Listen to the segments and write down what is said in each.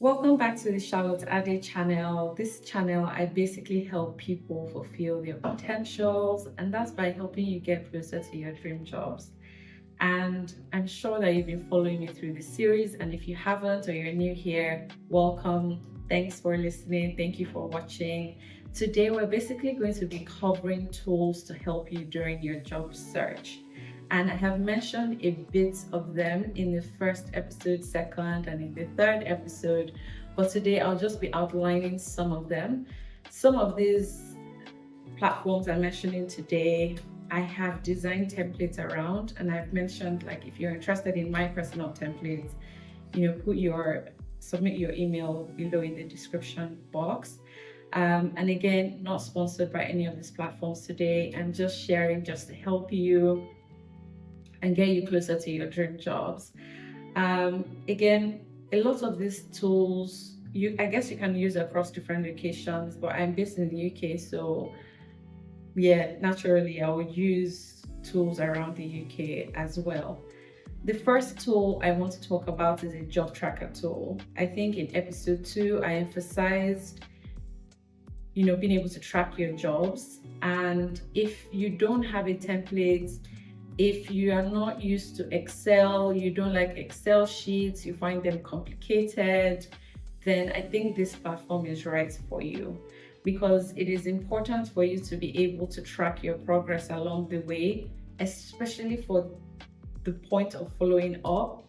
Welcome back to the Charlotte Ade channel. This channel, I basically help people fulfill their potentials, and that's by helping you get closer to your dream jobs. And I'm sure that you've been following me through the series. And if you haven't or you're new here, welcome. Thanks for listening. Thank you for watching. Today, we're basically going to be covering tools to help you during your job search. And I have mentioned a bit of them in the first episode, second, and in the third episode. But today I'll just be outlining some of them. Some of these platforms I'm mentioning today, I have designed templates around, and I've mentioned, like, if you're interested in my personal templates, submit your email below in the description box. And again, not sponsored by any of these platforms today. I'm just sharing just to help you and get you closer to your dream jobs. Again, a lot of these tools, I guess you can use across different locations, but I'm based in the UK, so yeah, naturally I would use tools around the UK as well. The first tool I want to talk about is a job tracker tool. I think in episode 2, I emphasized being able to track your jobs. And if you don't have a template, if you are not used to Excel, you don't like Excel sheets, you find them complicated, then I think this platform is right for you, because it is important for you to be able to track your progress along the way, especially for the point of following up.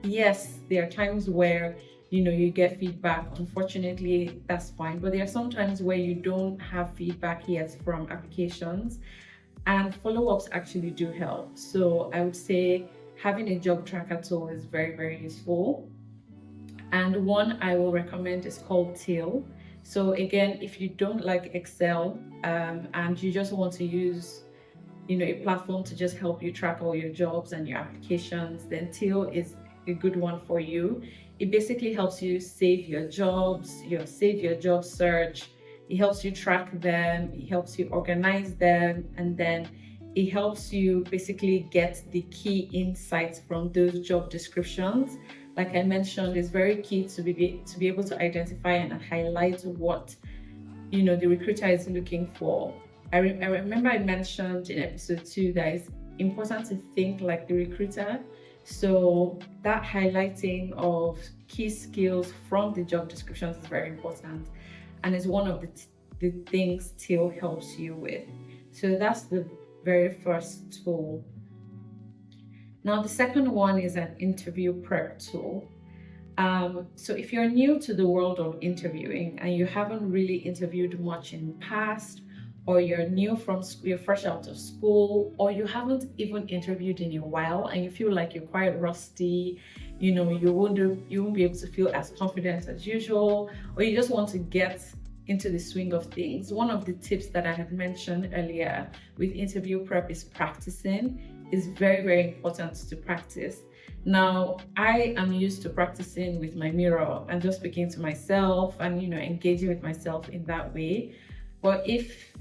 Yes, there are times where you get feedback. Unfortunately, that's fine. But there are some times where you don't have feedback yet from applications, and follow-ups actually do help. So I would say having a job tracker tool is very, very useful. And one I will recommend is called Till. So again, if you don't like Excel and you just want to use a platform to just help you track all your jobs and your applications, then Till is a good one for you. It basically helps you save your jobs, save your job search. It helps you track them, it helps you organize them, and then it helps you basically get the key insights from those job descriptions. Like I mentioned, it's very key to be able to identify and highlight what the recruiter is looking for. I remember I mentioned in episode 2 that it's important to think like the recruiter. So that highlighting of key skills from the job descriptions is very important, and is one of the things Till helps you with. So that's the very first tool. Now, the second one is an interview prep tool. So if you're new to the world of interviewing and you haven't really interviewed much in the past, or you're new you're fresh out of school, or you haven't even interviewed in a while and you feel like you're quite rusty, you won't be able to feel as confident as usual, or you just want to get into the swing of things, one of the tips that I had mentioned earlier with interview prep is practicing. It's very, very important to practice. Now, I am used to practicing with my mirror and just speaking to myself and engaging with myself in that way. But if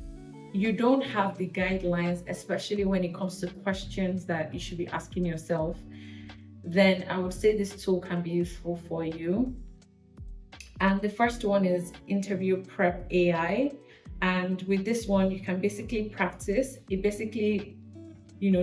you don't have the guidelines, especially when it comes to questions that you should be asking yourself, then I would say this tool can be useful for you. And the first one is Interview Prep AI. And with this one, you can basically practice. It basically,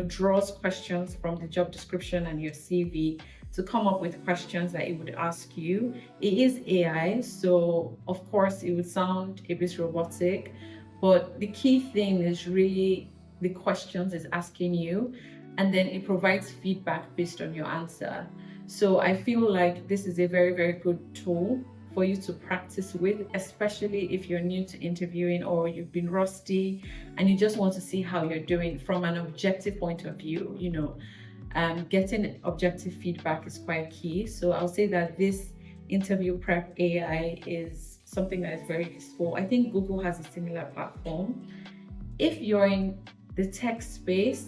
draws questions from the job description and your CV to come up with questions that it would ask you. It is AI, so of course it would sound a bit robotic, but the key thing is really the questions it's asking you, and then it provides feedback based on your answer. So I feel like this is a very, very good tool for you to practice with, especially if you're new to interviewing or you've been rusty and you just want to see how you're doing from an objective point of view. Getting objective feedback is quite key. So I'll say that this interview prep AI is something that is very useful. I think Google has a similar platform. If you're in the tech space,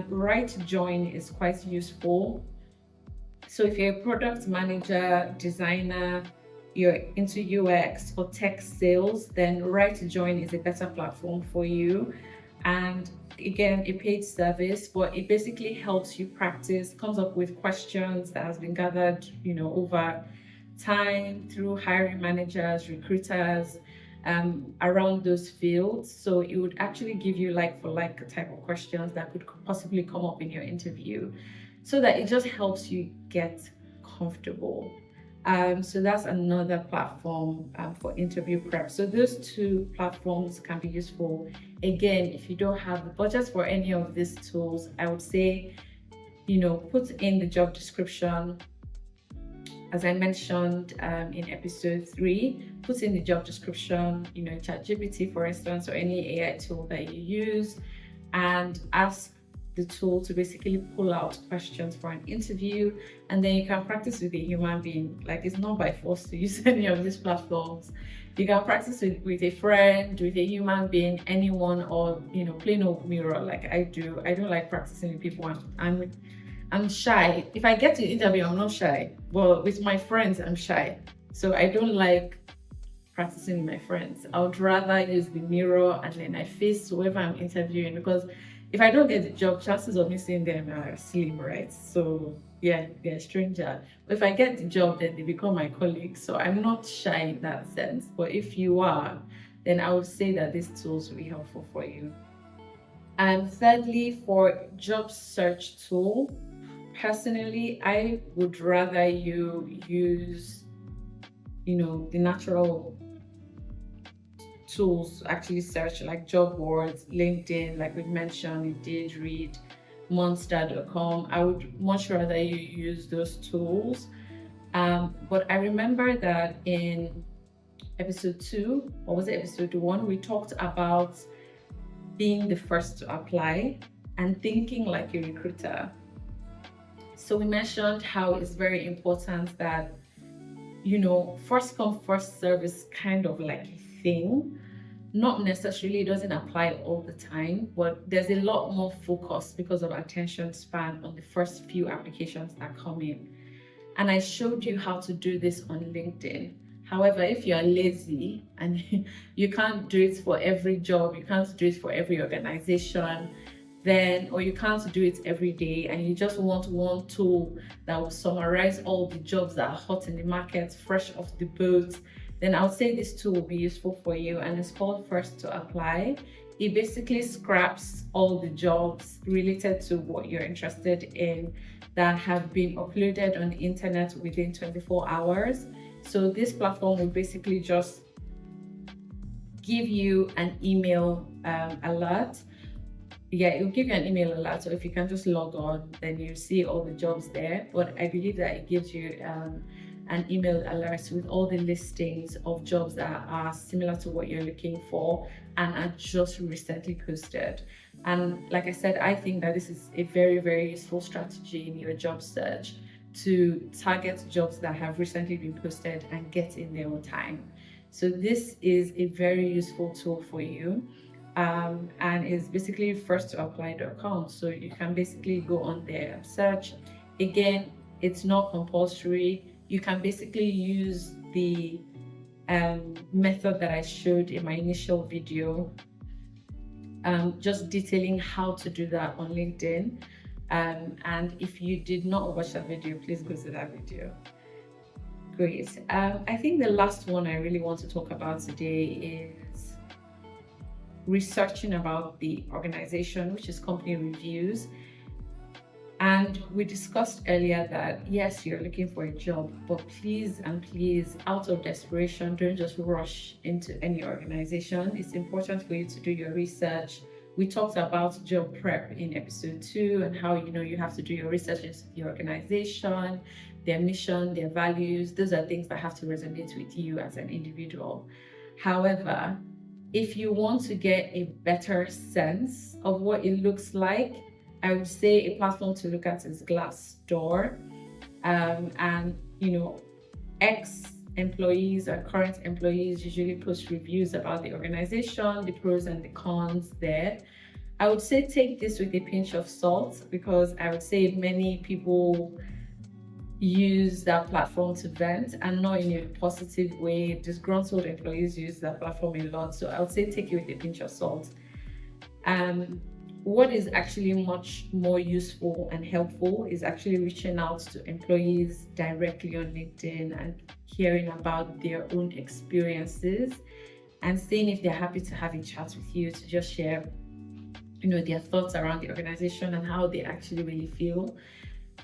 Right Join is quite useful. So if you're a product manager, designer, you're into UX or tech sales, then Right Join is a better platform for you. And again, a paid service, but it basically helps you practice, comes up with questions that has been gathered, over time through hiring managers, recruiters, around those fields. So it would actually give you like for like type of questions that could possibly come up in your interview, so that it just helps you get comfortable. So that's another platform for interview prep. So those two platforms can be useful. Again, if you don't have the budget for any of these tools, I would say, put in the job description. As I mentioned in episode 3, put in the job description, ChatGPT, for instance, or any AI tool that you use, and ask the tool to basically pull out questions for an interview, and then you can practice with a human being. Like, it's not by force to use any of these platforms. You can practice with a friend, with a human being, anyone, or plain old mirror like I do. I don't like practicing with people. I'm shy. If I get to interview, I'm not shy. But with my friends, I'm shy. So I don't like practicing with my friends. I would rather use the mirror and then I face whoever I'm interviewing, because if I don't get the job, chances of me seeing them are slim, right? So yeah, they're a stranger. But if I get the job, then they become my colleagues. So I'm not shy in that sense. But if you are, then I would say that these tools will be helpful for you. And thirdly, for job search tool, personally, I would rather you use, the natural tools to actually search, like job boards, LinkedIn, like we mentioned, Indeed, Read, Monster.com. I would much rather you use those tools. But I remember that in episode 2, or was it episode 1, we talked about being the first to apply and thinking like a recruiter. So we mentioned how it's very important that, first come, first serve is kind of like a thing. Not necessarily, it doesn't apply all the time, but there's a lot more focus because of attention span on the first few applications that come in. And I showed you how to do this on LinkedIn. However, if you're lazy and you can't do it for every job, you can't do it for every organization, or you can't do it every day, and you just want one tool that will summarize all the jobs that are hot in the market, fresh off the boat, then I would say this tool will be useful for you, and it's called First to Apply. It basically scraps all the jobs related to what you're interested in that have been uploaded on the internet within 24 hours. So this platform will basically just give you an email alert. Yeah, it will give you an email alert. So if you can just log on, then you see all the jobs there. But I believe that it gives you an email alert with all the listings of jobs that are similar to what you're looking for and are just recently posted. And like I said, I think that this is a very, very useful strategy in your job search, to target jobs that have recently been posted and get in there on time. So this is a very useful tool for you. And it's basically firsttoapply.com. So you can basically go on there and search. Again, it's not compulsory. You can basically use the method that I showed in my initial video, just detailing how to do that on LinkedIn. And if you did not watch that video, please go to that video. Great. I think the last one I really want to talk about today is researching about the organization, which is company reviews. And we discussed earlier that yes, you're looking for a job, but please and please, out of desperation, don't just rush into any organization. It's important for you to do your research. We talked about job prep in episode 2 and how you have to do your research into the organization, their mission, their values. Those are things that have to resonate with you as an individual. However, if you want to get a better sense of what it looks like, I would say a platform to look at is Glassdoor. And ex-employees or current employees usually post reviews about the organization, the pros and the cons there. I would say take this with a pinch of salt, because I would say many people use that platform to vent, and not in a positive way. Disgruntled employees use that platform a lot. So I would say take it with a pinch of salt. what is actually much more useful and helpful is actually reaching out to employees directly on LinkedIn and hearing about their own experiences and seeing if they're happy to have a chat with you to just share, their thoughts around the organization and how they actually really feel.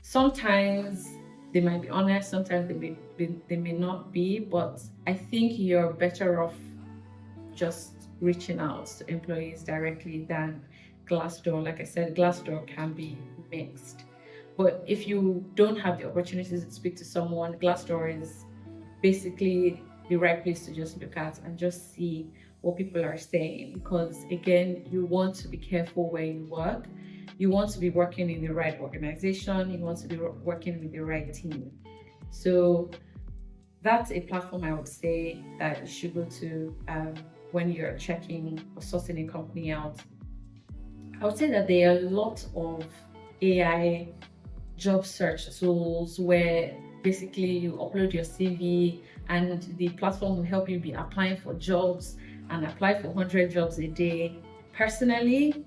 Sometimes they might be honest, sometimes they may not be, but I think you're better off just reaching out to employees directly than Glassdoor. Like I said, Glassdoor can be mixed. But if you don't have the opportunity to speak to someone, Glassdoor is basically the right place to just look at and just see what people are saying. Because again, you want to be careful where you work. You want to be working in the right organization. You want to be working with the right team. So that's a platform I would say that you should go to when you're checking or sourcing a company out. I would say that there are a lot of AI job search tools where basically you upload your CV and the platform will help you be applying for jobs and apply for 100 jobs a day. Personally,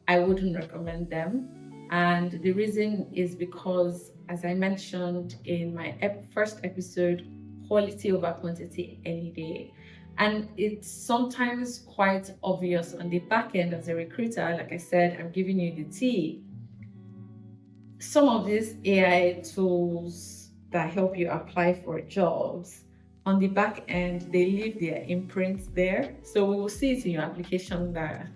I wouldn't recommend them. And the reason is because, as I mentioned in my first episode, quality over quantity any day. And it's sometimes quite obvious on the back end as a recruiter. Like I said, I'm giving you the tea. Some of these AI tools that help you apply for jobs, on the back end, they leave their imprint there. So we will see it in your application that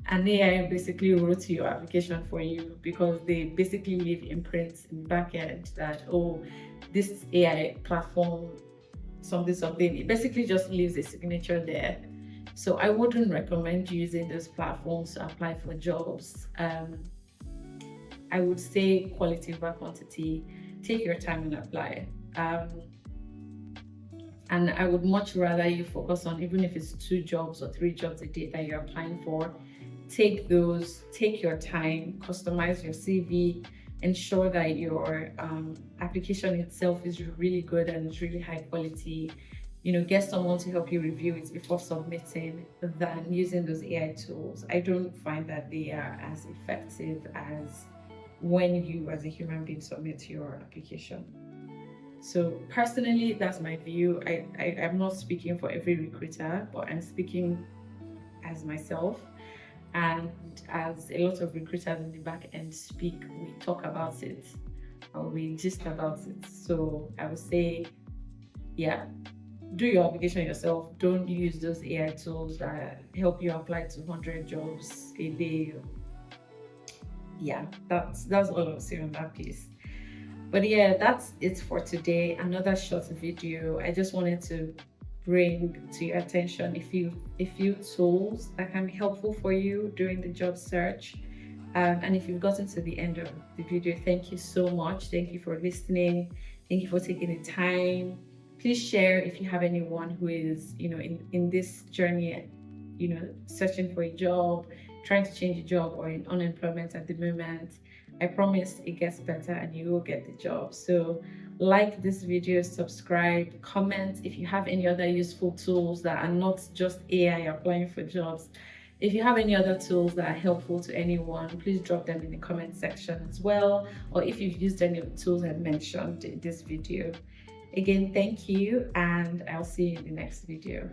an AI basically wrote your application for you, because they basically leave imprints in the back end that, oh, this AI platform, something. It basically just leaves a signature there. So I wouldn't recommend using those platforms to apply for jobs. I would say quality over quantity. Take your time and apply. And I would much rather you focus on, even if it's 2 jobs or 3 jobs a day that you're applying for, take those, take your time, customize your CV, ensure that your application itself is really good and it's really high quality. Get someone to help you review it before submitting than using those AI tools. I don't find that they are as effective as when you as a human being submit your application. So personally, that's my view. I'm not speaking for every recruiter, but I'm speaking as myself. And as a lot of recruiters in the back end speak, we talk about it or we gist about it. So I would say, yeah, do your application yourself. Don't use those AI tools that help you apply to 100 jobs a day. Yeah, that's all I'll say on that piece. But yeah, that's it for today. Another short video. I just wanted to bring to your attention a few tools that can be helpful for you during the job search. And if you've gotten to the end of the video, thank you so much. Thank you for listening. Thank you for taking the time. Please share if you have anyone who is, in this journey, searching for a job, trying to change a job, or in unemployment at the moment. I promise it gets better and you will get the job. So like this video, subscribe, comment if you have any other useful tools that are not just AI applying for jobs. If you have any other tools that are helpful to anyone, please drop them in the comment section as well. Or if you've used any of the tools I mentioned in this video. Again, thank you, and I'll see you in the next video.